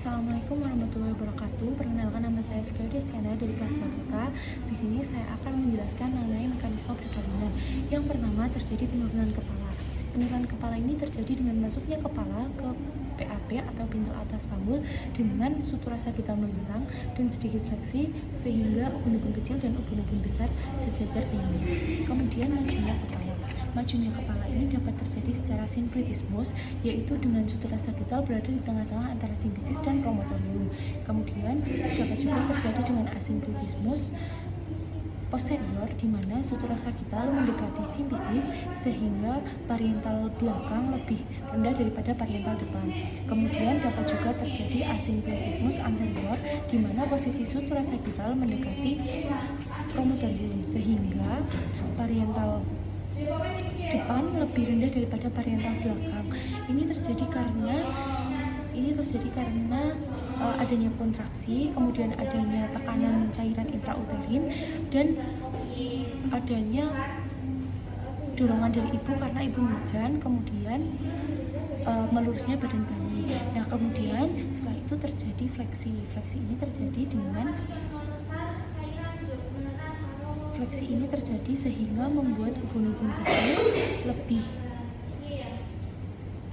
Assalamualaikum warahmatullahi wabarakatuh. Perkenalkan, nama saya Fikri Destiana dari kelas ABK. Di sini saya akan menjelaskan mengenai mekanisme persalinan. Yang pertama, terjadi penurunan kepala. Penurunan kepala ini terjadi dengan masuknya kepala ke PAP atau pintu atas panggul dengan sutura sagital melintang dan sedikit fleksi sehingga ubun-ubun kecil dan ubun-ubun besar sejajar tingginya. Kemudian majunya kepala. Majunya kepala ini dapat terjadi secara sinkritismus, yaitu dengan sutura sagital berada di tengah-tengah antara simfisis dan promotorium. Kemudian dapat juga terjadi dengan asinkritismus posterior, di mana sutura sagital mendekati simfisis sehingga parietal belakang lebih rendah daripada parietal depan. Kemudian dapat juga terjadi asinkritismus anterior, di mana posisi sutura sagital mendekati promotorium sehingga parietal depan lebih rendah daripada parietal belakang. Ini terjadi karena adanya kontraksi, kemudian adanya tekanan cairan intrauterin dan adanya dorongan dari ibu karena ibu memejan, kemudian melurusnya badan bayi. Nah, kemudian setelah itu terjadi fleksi. Fleksi ini terjadi sehingga membuat ubun-ubun kecil lebih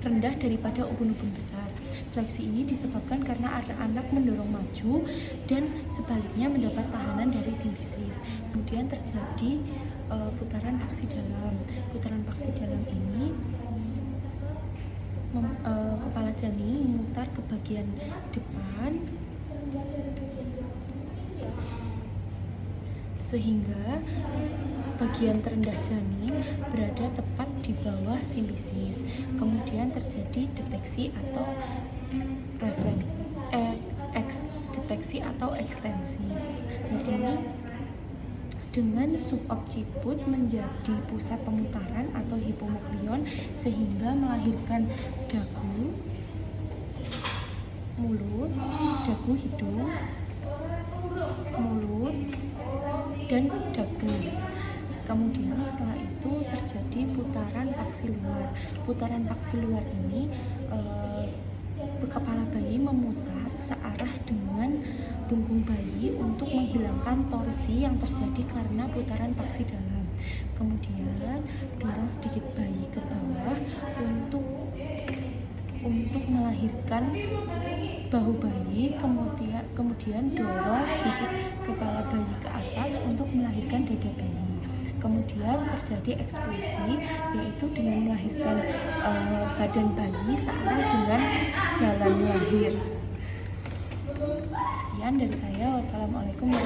rendah daripada ubun-ubun besar. Fleksi ini disebabkan karena anak mendorong maju dan sebaliknya mendapat tahanan dari simfisis. Kemudian terjadi putaran paksi dalam. Putaran paksi dalam ini kepala janin memutar ke bagian depan sehingga bagian terendah janin berada tepat di bawah simfisis. Kemudian terjadi deteksi atau deteksi atau ekstensi. Nah, ini dengan subocciput menjadi pusat pemutaran atau hipomuklion sehingga melahirkan dagu, mulut, dagu hidung, mulut, dan dagu. Kemudian setelah itu terjadi putaran paksi luar. Putaran paksi luar ini kepala bayi memutar searah dengan punggung bayi untuk menghilangkan torsi yang terjadi karena putaran paksi dalam. Kemudian dorong sedikit bayi ke bawah untuk melahirkan bahu bayi, kemudian dorong sedikit kepala bayi ke atas untuk melahirkan dada bayi. Kemudian terjadi eksplosi, yaitu dengan melahirkan badan bayi searah dengan jalan lahir. Sekian dari saya. Wassalamualaikum warahmatullahi wabarakatuh.